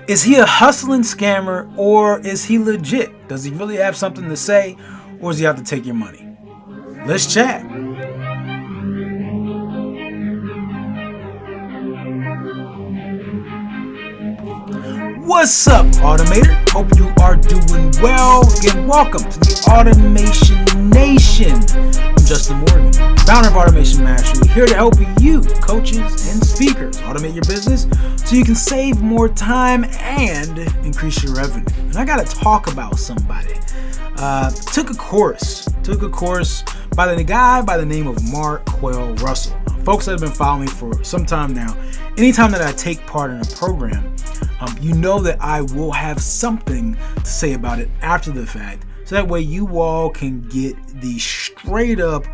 Is he a hustling scammer, or is he legit? Does he really have something to say, or does he have to take your money? Let's chat. What's up, Automator? Hope you are doing well. Again, welcome to the Automation Nation. I'm Justin Morgan, founder of Automation Mastery, here to help you, coaches and speakers, automate your business so you can save more time and increase your revenue. And I got to talk about somebody. Took a course by the guy by the name of Marquel Russell. Folks that have been following me for some time now, anytime that I take part in a program, you know that I will have something to say about it after the fact, so that way you all can get the straight up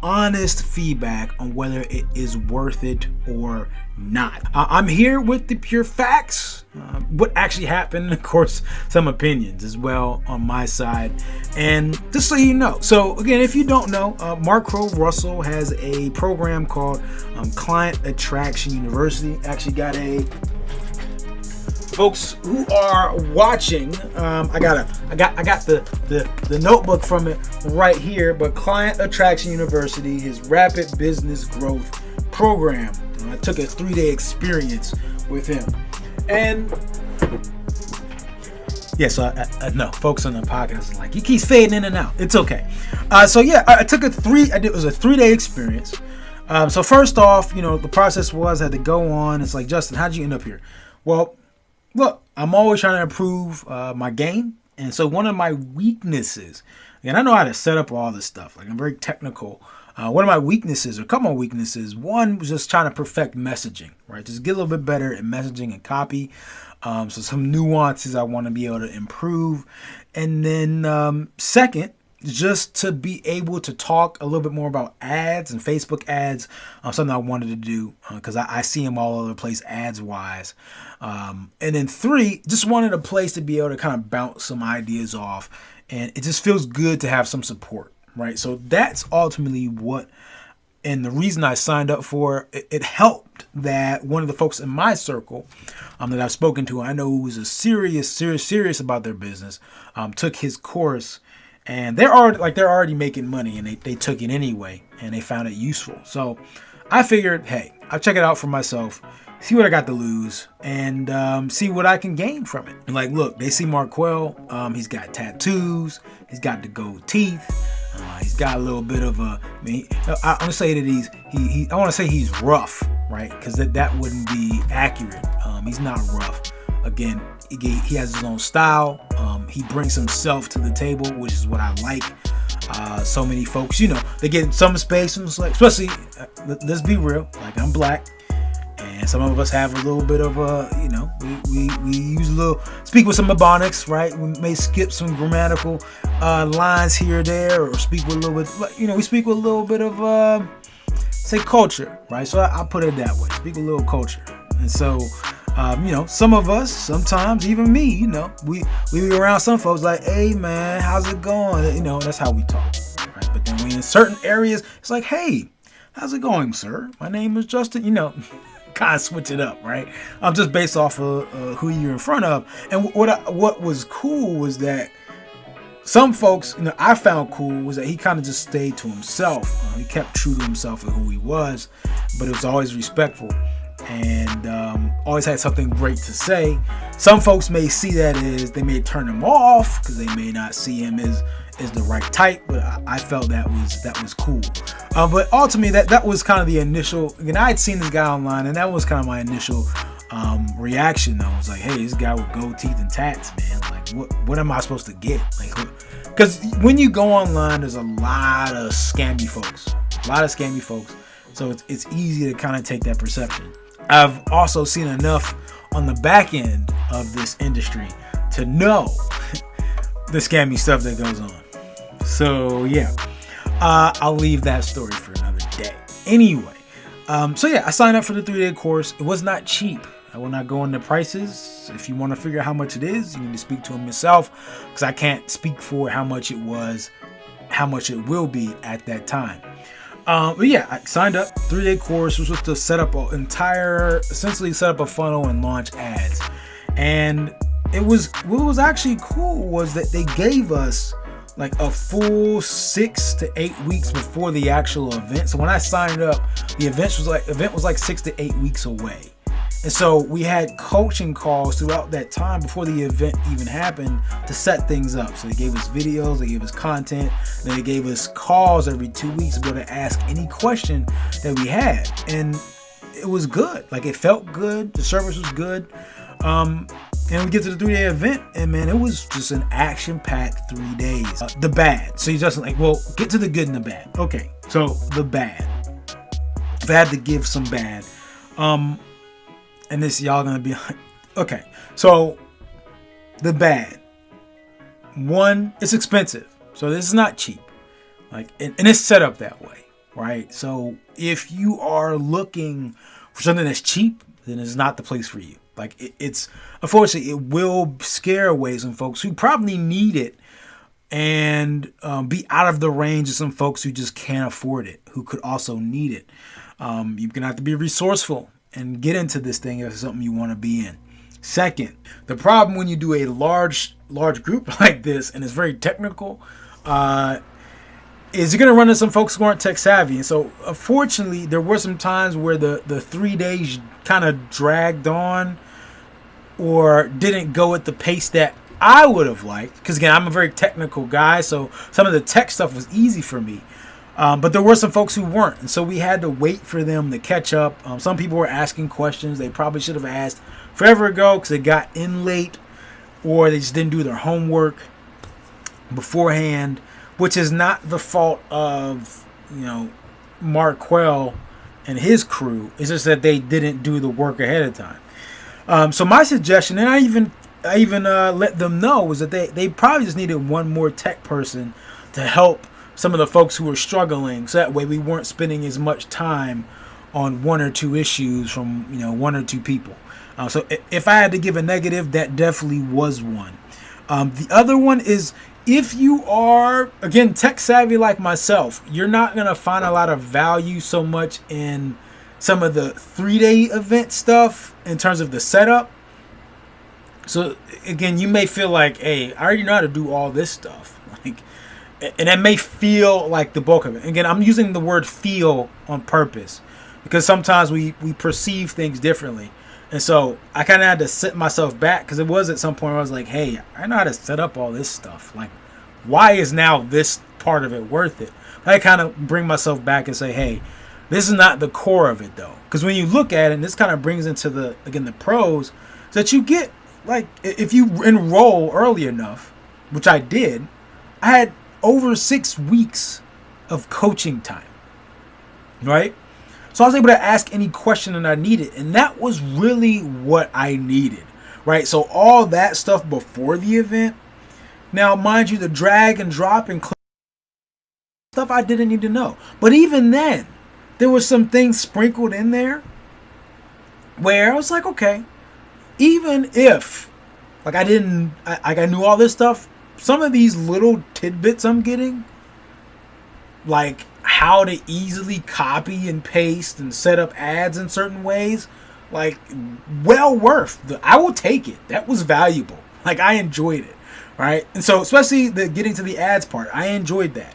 honest feedback on whether it is worth it or not. I'm here with the pure facts, what actually happened, and of course some opinions as well on my side, and just so you know. So again, if you don't know, Marquel Russell has a program called Client Attraction University. Actually got a folks who are watching, I got the notebook from it right here, but Client Attraction University, his rapid business growth program. I took a 3-day experience with him, and yeah, so I know folks on the podcast are like, he keeps fading in and out. It's okay. So yeah, it was a 3-day experience. So first off, the process was I had to go on. It's like, Justin, how'd you end up here? Well, look, I'm always trying to improve my game. And so one of my weaknesses, and I know how to set up all this stuff. Like, I'm very technical. One of my weaknesses, or a couple of weaknesses, one was just trying to perfect messaging, right? Just get a little bit better at messaging and copy. So some nuances I want to be able to improve. And then second, just to be able to talk a little bit more about ads and Facebook ads, something I wanted to do because I see them all over the place ads wise. And then 3, just wanted a place to be able to kind of bounce some ideas off, and it just feels good to have some support, right? So that's ultimately what, and the reason I signed up for it helped that one of the folks in my circle that I've spoken to, I know who's a serious about their business, took his course. And they're already making money, and they took it anyway, and they found it useful. So I figured, hey, I'll check it out for myself, see what I got to lose, and see what I can gain from it. And like, look, they see Marquel. He's got tattoos. He's got the gold teeth. He's got a little bit of a. I want to say that I want to say he's rough, right? Because that wouldn't be accurate. He's not rough. Again, he has his own style. He brings himself to the table, which is what I like. So many folks, they get some space, especially, let's be real, like, I'm black, and some of us have a little bit of we use speak with some ebonics, right? We may skip some grammatical lines here or there, or speak with a little bit, we speak with a little bit of, say, culture, right? So I'll put it that way, speak a little culture. And so, some of us, sometimes even me, we be around some folks like, hey man, how's it going? That's how we talk, right? But then we in certain areas, it's like, hey, how's it going, sir? My name is Justin. Kind of switch it up, right? Just based off of who you're in front of. And what was cool was that some folks, I found cool was that he kind of just stayed to himself. He kept true to himself and who he was, but it was always respectful. And always had something great to say. Some folks may see that as they may turn him off because they may not see him as the right type, but I felt that was cool. But ultimately, that was kind of the initial. Again, I had seen this guy online, and that was kind of my initial reaction. Though, I was like, "Hey, this guy with gold teeth and tats, man. Like, what am I supposed to get? Like, because when you go online, there's a lot of scammy folks, So it's easy to kind of take that perception. I've also seen enough on the back end of this industry to know the scammy stuff that goes on. So yeah, I'll leave that story for another day. Anyway, so yeah, I signed up for the 3-day course. It was not cheap. I will not go into prices. If you want to figure out how much it is, you need to speak to him yourself, because I can't speak for how much it was, how much it will be at that time. But yeah, I signed up, 3-day course, which was to essentially set up a funnel and launch ads. And it was, what was actually cool was that they gave us like a full 6 to 8 weeks before the actual event. So when I signed up, the event was like 6 to 8 weeks away. And so we had coaching calls throughout that time before the event even happened to set things up. So they gave us videos, they gave us content, then they gave us calls every 2 weeks to be able to ask any question that we had. And it was good. Like, it felt good. The service was good. And we get to the 3-day event, and man, it was just an action-packed 3 days. The bad. So you're just like, well, get to the good and the bad. Okay, so the bad. If I had to give some bad, and this y'all gonna be like, okay. So the bad. One, it's expensive. So this is not cheap. Like, and it's set up that way, right? So if you are looking for something that's cheap, then it's not the place for you. Like, it's unfortunately, it will scare away some folks who probably need it, and be out of the range of some folks who just can't afford it, who could also need it. You're gonna have to be resourceful and get into this thing if it's something you want to be in. Second, the problem when you do a large group like this, and it's very technical, is you're going to run into some folks who aren't tech savvy. And so, unfortunately, there were some times where the 3 days kind of dragged on or didn't go at the pace that I would have liked. Because, again, I'm a very technical guy, so some of the tech stuff was easy for me. But there were some folks who weren't. And so we had to wait for them to catch up. Some people were asking questions they probably should have asked forever ago because they got in late, or they just didn't do their homework beforehand, which is not the fault of, Marquel and his crew. It's just that they didn't do the work ahead of time. So my suggestion, and I even let them know, was that they probably just needed one more tech person to help some of the folks who were struggling, so that way we weren't spending as much time on one or two issues from one or two people. So if I had to give a negative, that definitely was one. The other one is, if you are, again, tech savvy like myself, you're not going to find a lot of value so much in some of the 3-day event stuff in terms of the setup. So again, you may feel like, hey, I already know how to do all this stuff. And that may feel like the bulk of it. Again, I'm using the word feel on purpose because sometimes we perceive things differently. And so I kind of had to sit myself back, because it was at some point where I was like, hey, I know how to set up all this stuff. Like, why is now this part of it worth it? I kind of bring myself back and say, hey, this is not the core of it, though. Because when you look at it, and this kind of brings into the pros, is that you get, like, if you enroll early enough, which I did, I had over 6 weeks of coaching time, right? So I was able to ask any question that I needed, and that was really what I needed, right? So all that stuff before the event, now mind you, the drag and drop and stuff I didn't need to know. But even then, there was some things sprinkled in there where I was like, okay, even if I knew all this stuff, some of these little tidbits I'm getting, like how to easily copy and paste and set up ads in certain ways, like, well worth I will take it. That was valuable. Like, I enjoyed it, right? And so, especially the getting to the ads part, I enjoyed that.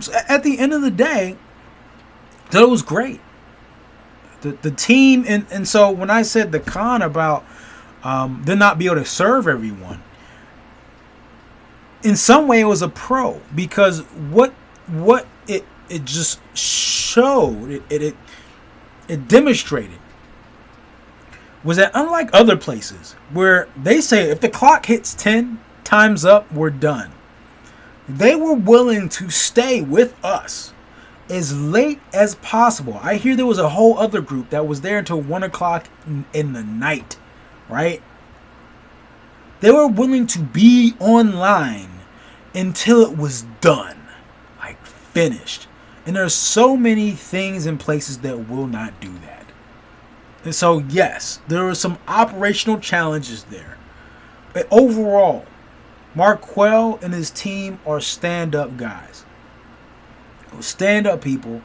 So at the end of the day, that was great. The team, and so when I said the con about them not be able to serve everyone, in some way it was a pro, because what it just showed, it demonstrated, was that unlike other places where they say if the clock hits 10 times up, we're done, they were willing to stay with us as late as possible. I hear there was a whole other group that was there until 1 o'clock in the night, right? They were willing to be online until it was done, like finished. And there's so many things in places that will not do that. And so, yes, there were some operational challenges there. But overall, Marquel and his team are stand-up guys. Stand-up people.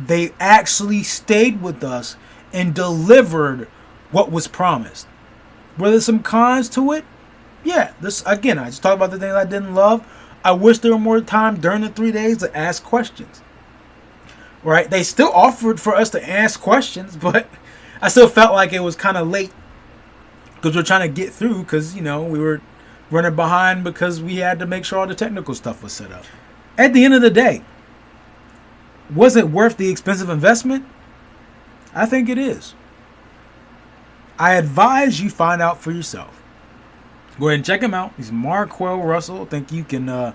They actually stayed with us and delivered what was promised. Were there some cons to it? Yeah. This again, I just talked about the things I didn't love. I wish there were more time during the 3 days to ask questions. Right? They still offered for us to ask questions, but I still felt like it was kind of late because we're trying to get through because, we were running behind because we had to make sure all the technical stuff was set up. At the end of the day, was it worth the expensive investment? I think it is. I advise you find out for yourself. Go ahead and check him out. He's Marquel Russell. I think you can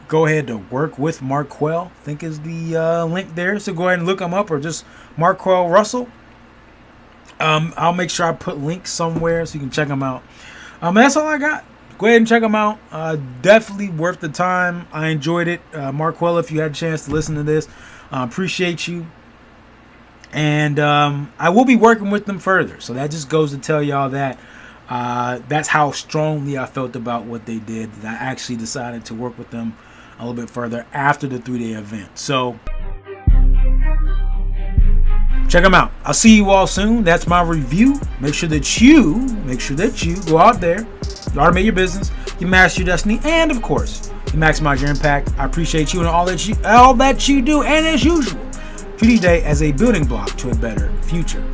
go ahead to work with Marquel. I think is the link there. So go ahead and look him up or just Marquel Russell. I'll make sure I put links somewhere so you can check him out. That's all I got. Go ahead and check them out. Definitely worth the time. I enjoyed it. Marquel, if you had a chance to listen to this, appreciate you. And I will be working with them further. So that just goes to tell y'all that that's how strongly I felt about what they did. That I actually decided to work with them a little bit further after the 3-day event. So check them out. I'll see you all soon. That's my review. Make sure that you go out there, you automate your business, you master your destiny, and of course, you maximize your impact. I appreciate you and all that you do. And as usual, treat each day as a building block to a better future.